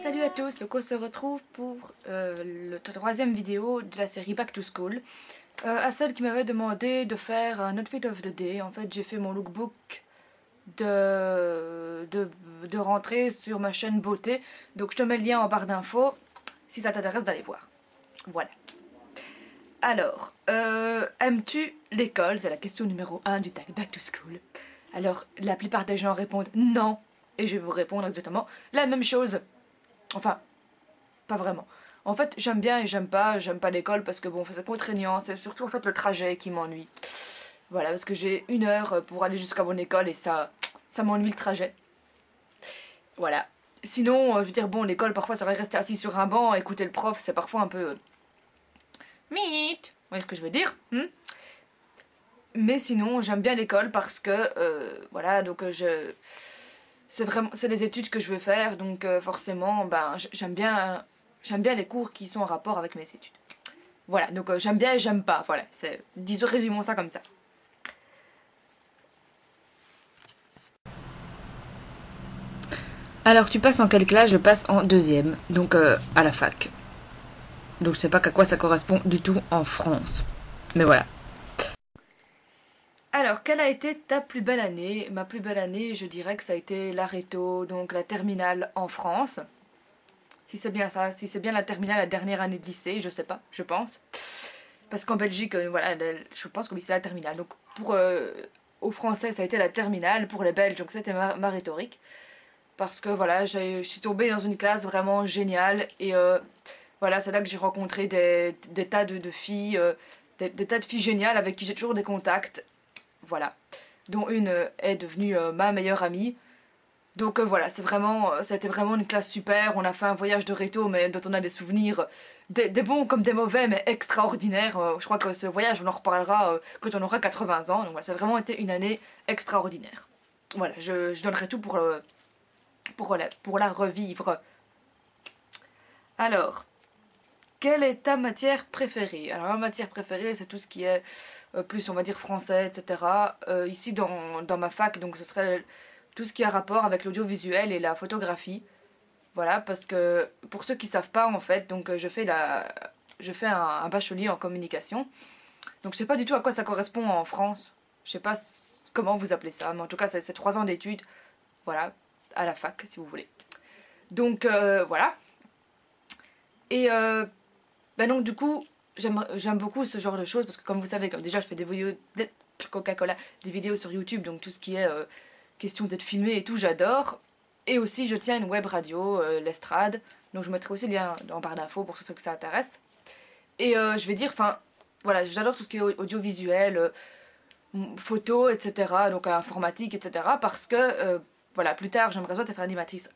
Salut à tous, donc on se retrouve pour le troisième vidéo de la série Back to School. À celle qui m'avait demandé de faire un outfit of the day, en fait j'ai fait mon lookbook de rentrée sur ma chaîne beauté. Donc je te mets le lien en barre d'infos si ça t'intéresse d'aller voir. Voilà. Alors, aimes-tu l'école? C'est la question numéro 1 du tag Back to School. Alors la plupart des gens répondent non, et je vais vous répondre exactement la même chose. Enfin, pas vraiment. En fait, j'aime bien et j'aime pas l'école parce que bon, c'est contraignant, c'est surtout en fait le trajet qui m'ennuie. Voilà, parce que j'ai 1 heure pour aller jusqu'à mon école et ça m'ennuie le trajet. Voilà. Sinon, je veux dire, bon, l'école, parfois, ça va rester assis sur un banc, écouter le prof, c'est parfois un peu... Mythe. Vous voyez ce que je veux dire Mais sinon, j'aime bien l'école parce que, voilà, donc c'est les études que je veux faire, donc forcément, ben, j'aime bien les cours qui sont en rapport avec mes études. Voilà, donc j'aime bien et j'aime pas, voilà, disons, résumons ça comme ça. Alors tu passes en quelle classe? Je passe en 2e, donc à la fac. Donc je sais pas à quoi ça correspond du tout en France, mais voilà. Alors, quelle a été ta plus belle année? Ma plus belle année, je dirais que ça a été l'Areto, donc la terminale en France. Si c'est bien ça, si c'est bien la terminale, la dernière année de lycée, je sais pas, je pense. Parce qu'en Belgique, voilà, je pense que oui, c'est la terminale. Donc aux Français, ça a été la terminale, pour les Belges, donc c'était ma rhétorique. Parce que voilà, je suis tombée dans une classe vraiment géniale. Et voilà, c'est là que j'ai rencontré des tas de filles, des tas de filles géniales avec qui j'ai toujours des contacts. Voilà. Dont une est devenue ma meilleure amie. Donc voilà, ça a été vraiment une classe super. On a fait un voyage de réto, mais dont on a des souvenirs, des bons comme des mauvais, mais extraordinaires. Je crois que ce voyage, on en reparlera quand on aura 80 ans. Donc voilà, ça a vraiment été une année extraordinaire. Voilà, je donnerai tout pour la revivre. Alors, quelle est ta matière préférée? Alors, ma matière préférée, c'est tout ce qui est plus, on va dire, français, etc. Ici, dans ma fac, donc ce serait tout ce qui a rapport avec l'audiovisuel et la photographie. Voilà, parce que pour ceux qui savent pas en fait, donc je fais un bachelier en communication. Donc je sais pas du tout à quoi ça correspond en France. Je sais pas comment vous appelez ça, mais en tout cas c'est 3 ans d'études, voilà, à la fac si vous voulez. Donc voilà. Et ben donc du coup j'aime beaucoup ce genre de choses parce que comme vous savez, comme déjà je fais des vidéos de Coca-Cola, des vidéos sur YouTube, donc tout ce qui est question d'être filmé et tout, j'adore. Et aussi, je tiens une web radio, l'Estrade. Donc, je mettrai aussi le lien en barre d'infos pour ceux que ça intéresse. Et je vais dire, enfin, voilà, j'adore tout ce qui est audiovisuel, photo, etc. Donc, informatique, etc. Parce que, voilà, plus tard, j'aimerais soit être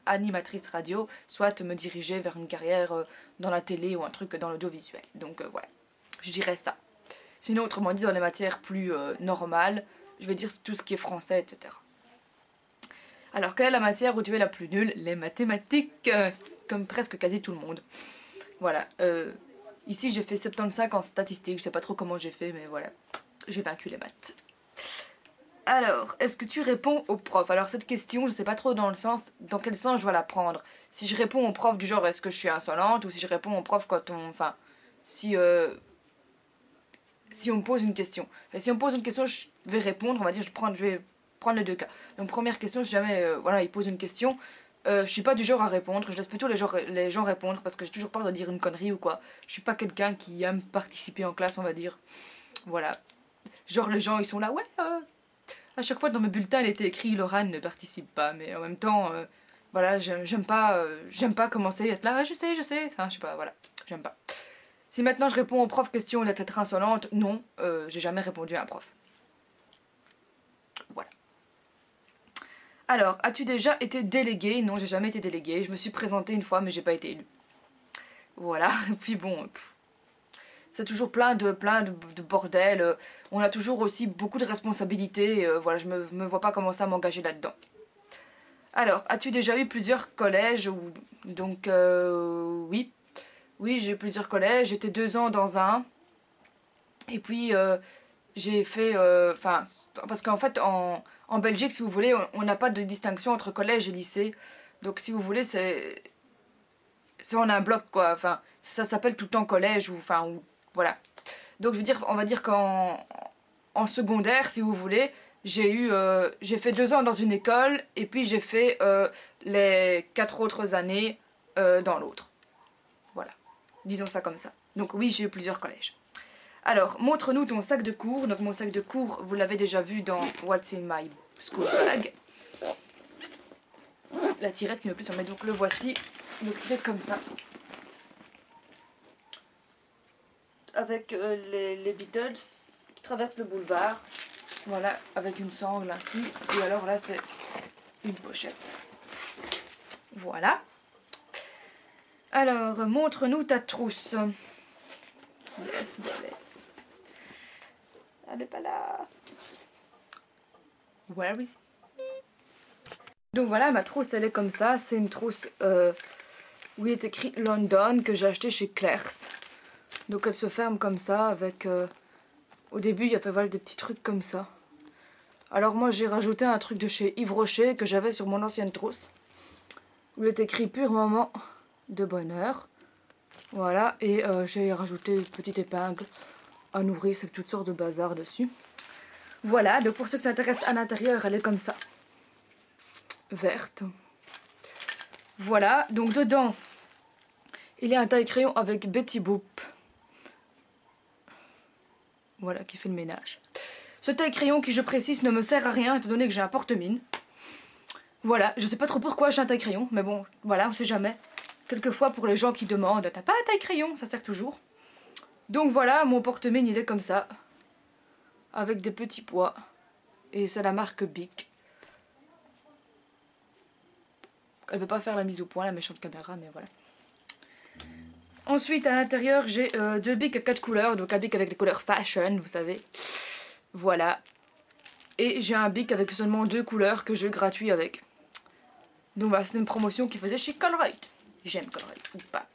animatrice radio, soit me diriger vers une carrière dans la télé ou un truc dans l'audiovisuel. Donc, voilà, je dirais ça. Sinon, autrement dit, dans les matières plus normales, je vais dire tout ce qui est français, etc. Alors, quelle est la matière où tu es la plus nulle? Les mathématiques, comme presque quasi tout le monde. Voilà. Ici, j'ai fait 75 en statistique. Je sais pas trop comment j'ai fait, mais voilà. J'ai vaincu les maths. Alors, est-ce que tu réponds au prof? Alors, cette question, je sais pas trop dans quel sens je dois la prendre. Si je réponds au prof du genre, est-ce que je suis insolente? Ou si je réponds au prof quand enfin, si on me pose une question. Et si on me pose une question, je vais répondre, on va dire, je vais prendre les deux cas. Donc première question, si jamais voilà, il pose une question, je suis pas du genre à répondre, je laisse plutôt les gens répondre parce que j'ai toujours peur de dire une connerie ou quoi. Je suis pas quelqu'un qui aime participer en classe, on va dire. Voilà. Genre les gens, ils sont là, ouais, à chaque fois dans mes bulletins, il était écrit Laurane ne participe pas, mais en même temps, voilà, j'aime pas commencer à être là, ah, je sais, enfin, je sais pas, voilà, j'aime pas. Si maintenant je réponds au prof question d'être insolente, non, j'ai jamais répondu à un prof. Voilà. Alors, as-tu déjà été déléguée? Non, j'ai jamais été déléguée. Je me suis présentée une fois, mais j'ai pas été élue. Voilà. Et puis bon, c'est toujours plein de bordel. On a toujours aussi beaucoup de responsabilités. Voilà, je me vois pas commencer à m'engager là-dedans. Alors, as-tu déjà eu plusieurs collèges? Donc, oui. Oui, j'ai eu plusieurs collèges. J'étais 2 ans dans un. Et puis, j'ai fait... Enfin, parce qu'en fait, en Belgique, si vous voulez, on n'a pas de distinction entre collège et lycée. Donc, si vous voulez, c'est en un bloc quoi, enfin ça s'appelle tout le temps collège ou enfin ou, voilà. Donc je veux dire, on va dire qu'en secondaire si vous voulez, j'ai fait 2 ans dans une école et puis j'ai fait les 4 autres années dans l'autre. Voilà, disons ça comme ça. Donc oui, j'ai eu plusieurs collèges. Alors, montre-nous ton sac de cours. Donc mon sac de cours, vous l'avez déjà vu dans What's in my school bag. La tirette qui ne veut plus s'en mettre, donc le voici. Donc il est comme ça. Avec les Beatles qui traversent le boulevard. Voilà, avec une sangle ainsi. Et alors là, c'est une pochette. Voilà. Alors, montre-nous ta trousse. Yes, bébé. Elle n'est pas là. Where is he? Donc voilà, ma trousse, elle est comme ça. C'est une trousse où il est écrit London que j'ai acheté chez Claire's. Donc elle se ferme comme ça avec... au début, il y avait voilà, des petits trucs comme ça. Alors moi, j'ai rajouté un truc de chez Yves Rocher que j'avais sur mon ancienne trousse. Où il est écrit Pur moment de bonheur. Voilà, et j'ai rajouté une petite épingle à nourrir avec toutes sortes de bazar dessus. Voilà, donc pour ceux qui s'intéressent à l'intérieur, elle est comme ça. Verte. Voilà, donc dedans, il y a un taille-crayon avec Betty Boop. Voilà, qui fait le ménage. Ce taille-crayon qui, je précise, ne me sert à rien étant donné que j'ai un porte-mine. Voilà, je sais pas trop pourquoi j'ai un taille-crayon, mais bon, voilà, on sait jamais. Quelquefois pour les gens qui demandent, t'as pas un taille-crayon? Ça sert toujours. Donc voilà, mon porte-mine il est comme ça. Avec des petits pois. Et c'est la marque Bic. Elle veut pas faire la mise au point, la méchante caméra, mais voilà. Ensuite, à l'intérieur, j'ai 2 bics à 4 couleurs. Donc un bic avec les couleurs fashion, vous savez. Voilà. Et j'ai un bic avec seulement 2 couleurs que j'ai gratuit avec. Donc voilà, c'était une promotion qu'ils faisaient chez Colruyt. J'aime Colruyt, ou pas.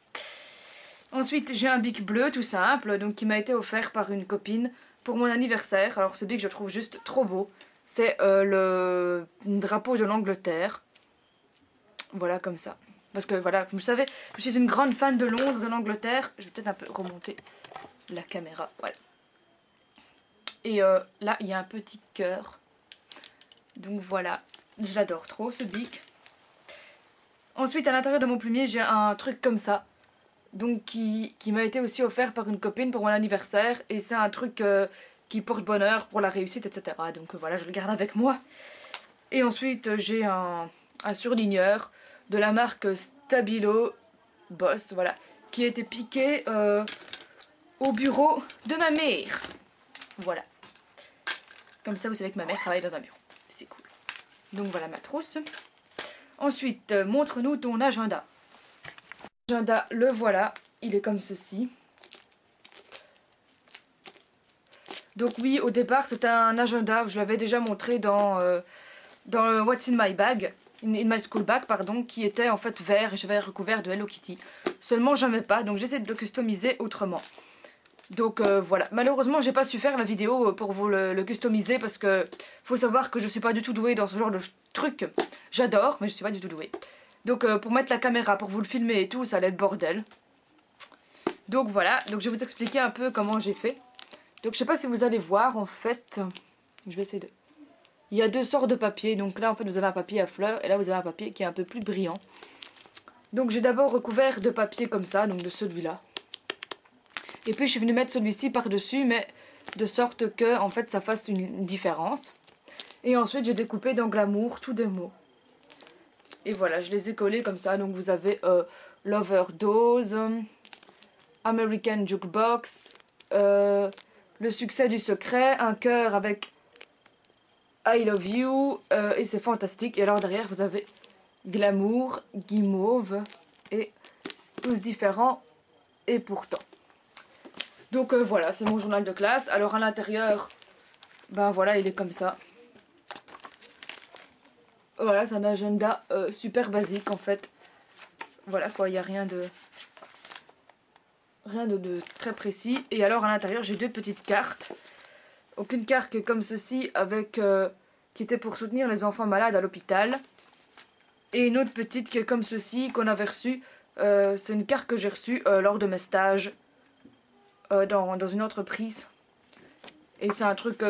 Ensuite, j'ai un bic bleu tout simple, donc qui m'a été offert par une copine pour mon anniversaire. Alors ce bic, je trouve juste trop beau. C'est le drapeau de l'Angleterre. Voilà, comme ça. Parce que voilà, comme vous savez, je suis une grande fan de Londres, de l'Angleterre. Je vais peut-être un peu remonter la caméra. Voilà. Et là, il y a un petit cœur. Donc voilà, je l'adore trop ce bic. Ensuite, à l'intérieur de mon plumier, j'ai un truc comme ça. Donc qui m'a été aussi offert par une copine pour mon anniversaire. Et c'est un truc qui porte bonheur pour la réussite, etc. Donc voilà, je le garde avec moi. Et ensuite, j'ai un surligneur de la marque Stabilo Boss, voilà, qui a été piqué au bureau de ma mère. Voilà. Comme ça, vous savez que ma mère travaille dans un bureau. C'est cool. Donc voilà ma trousse. Ensuite, montre-nous ton agenda. L'agenda, le voilà. Il est comme ceci. Donc oui, au départ, c'était un agenda. Je l'avais déjà montré dans le What's in my bag. In my school bag, pardon, qui était en fait vert et j'avais recouvert de Hello Kitty. Seulement, j'aimais pas, donc j'essaie de le customiser autrement. Donc voilà, malheureusement j'ai pas su faire la vidéo pour vous le customiser parce que faut savoir que je suis pas du tout douée dans ce genre de truc. J'adore mais je suis pas du tout douée. Donc pour mettre la caméra, pour vous le filmer et tout, ça allait être bordel. Donc voilà, donc je vais vous expliquer un peu comment j'ai fait. Donc je sais pas si vous allez voir en fait, je vais essayer de... Il y a 2 sortes de papier, donc là en fait vous avez un papier à fleurs et là vous avez un papier qui est un peu plus brillant. Donc j'ai d'abord recouvert de papier comme ça, donc de celui-là. Et puis je suis venue mettre celui-ci par-dessus, mais de sorte que en fait ça fasse une différence. Et ensuite j'ai découpé dans Glamour tous des mots. Et voilà, je les ai collés comme ça. Donc vous avez l'overdose, American Jukebox, le succès du secret, un cœur avec I love you, et c'est fantastique. Et alors derrière vous avez Glamour, Guimauve, et tous différents, et pourtant. Donc voilà, c'est mon journal de classe. Alors à l'intérieur, ben voilà, il est comme ça. Voilà, c'est un agenda super basique en fait. Voilà quoi, il n'y a rien de très précis. Et alors à l'intérieur, j'ai 2 petites cartes. Aucune carte qui est comme ceci, avec qui était pour soutenir les enfants malades à l'hôpital. Et une autre petite qui est comme ceci, qu'on avait reçue C'est une carte que j'ai reçue lors de mes stages dans une entreprise. Et c'est un truc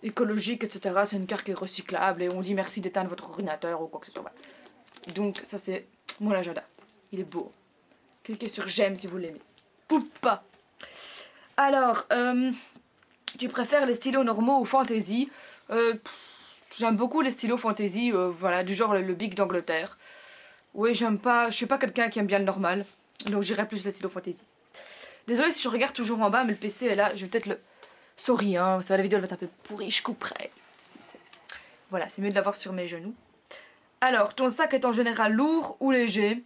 écologique, etc. C'est une carte qui est recyclable et on dit merci d'éteindre votre ordinateur ou quoi que ce soit. Voilà. Donc ça c'est mon agenda. Il est beau. Cliquez sur j'aime si vous l'aimez. Ou pas. Alors, tu préfères les stylos normaux ou fantasy? J'aime beaucoup les stylos fantasy, voilà, du genre le Bic d'Angleterre. Oui, j'aime pas, je suis pas quelqu'un qui aime bien le normal, donc j'irai plus les stylos fantasy. Désolée si je regarde toujours en bas, mais le PC est là, je vais peut-être le... Sorry, hein, ça va, la vidéo elle va taper pourri, je couperai. Voilà, c'est mieux de l'avoir sur mes genoux. Alors, ton sac est en général lourd ou léger?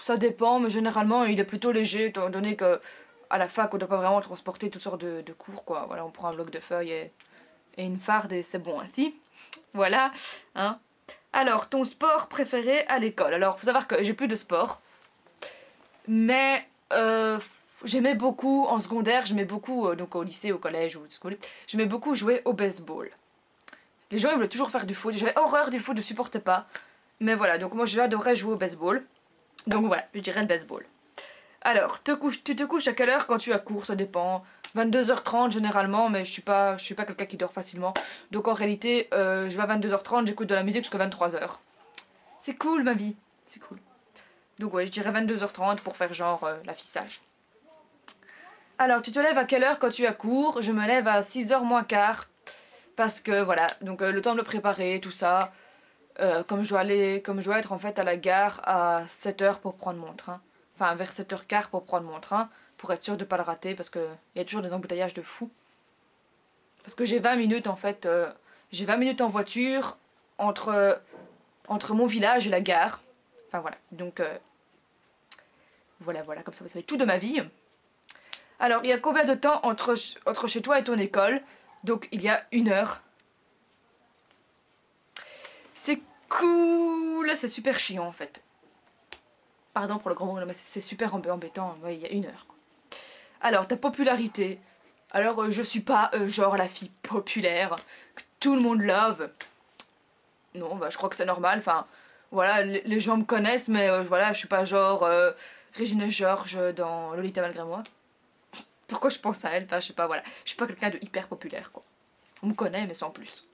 Ça dépend, mais généralement il est plutôt léger, étant donné que à la fac on doit pas vraiment transporter toutes sortes de cours, quoi. Voilà, on prend un bloc de feuilles et une farde et c'est bon ainsi. Voilà, hein. Alors, ton sport préféré à l'école? Alors, faut savoir que j'ai plus de sport, mais j'aimais beaucoup en secondaire, j'aimais beaucoup, donc au lycée, au collège ou au school, j'aimais beaucoup jouer au baseball. Les gens ils voulaient toujours faire du foot, j'avais horreur du foot, je supportais pas. Mais voilà, donc moi j'adorais jouer au baseball. Donc voilà, je dirais le baseball. Alors, tu te couches à quelle heure quand tu as cours? Ça dépend. 22h30 généralement, mais je suis pas quelqu'un qui dort facilement. Donc en réalité, je vais à 22h30, j'écoute de la musique jusqu'à 23h. C'est cool ma vie, c'est cool. Donc ouais, je dirais 22h30 pour faire genre l'affichage. Alors, tu te lèves à quelle heure quand tu as cours? Je me lève à 6h moins quart. Parce que voilà, donc le temps de me préparer, tout ça. Comme je dois être en fait à la gare à 7h pour prendre mon train. Enfin, vers 7h15 pour prendre mon train. Pour être sûr de ne pas le rater parce qu'il y a toujours des embouteillages de fou. Parce que j'ai 20 minutes en fait. J'ai 20 minutes en voiture entre mon village et la gare. Enfin voilà, donc voilà, comme ça vous savez tout de ma vie. Alors, il y a combien de temps entre chez toi et ton école? Donc, il y a 1 heure. C'est cool, c'est super chiant en fait. Pardon pour le grand mot, mais c'est super embêtant. Ouais, il y a 1 heure. Quoi. Alors, ta popularité. Alors, je suis pas genre la fille populaire que tout le monde love. Non, bah, je crois que c'est normal. Enfin, voilà, les gens me connaissent, mais voilà, je suis pas genre Regina George dans Lolita malgré moi. Pourquoi je pense à elle? Enfin, je sais pas, voilà. Je suis pas quelqu'un de hyper populaire, quoi. On me connaît, mais sans plus.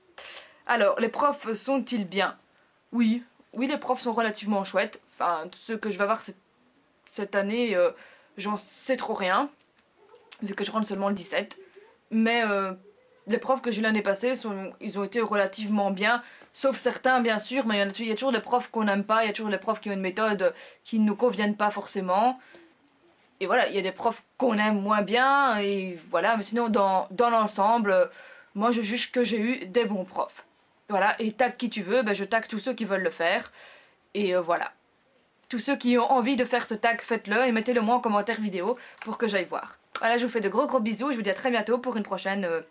Alors, les profs sont-ils bien? Oui, les profs sont relativement chouettes. Enfin, ceux que je vais avoir cette année, j'en sais trop rien, vu que je rentre seulement le 17. Mais les profs que j'ai eu l'année passée, ils ont été relativement bien, sauf certains bien sûr, mais il y a toujours des profs qu'on n'aime pas, il y a toujours des profs qui ont une méthode qui ne nous conviennent pas forcément. Et voilà, il y a des profs qu'on aime moins bien, et voilà, mais sinon dans l'ensemble, moi je juge que j'ai eu des bons profs. Voilà, et tag qui tu veux, ben je tag tous ceux qui veulent le faire. Et voilà. Tous ceux qui ont envie de faire ce tag, faites-le et mettez-le moi en commentaire vidéo pour que j'aille voir. Voilà, je vous fais de gros bisous et je vous dis à très bientôt pour une prochaine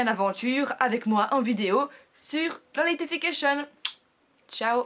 aventure avec moi en vidéo sur Lolitification. Ciao!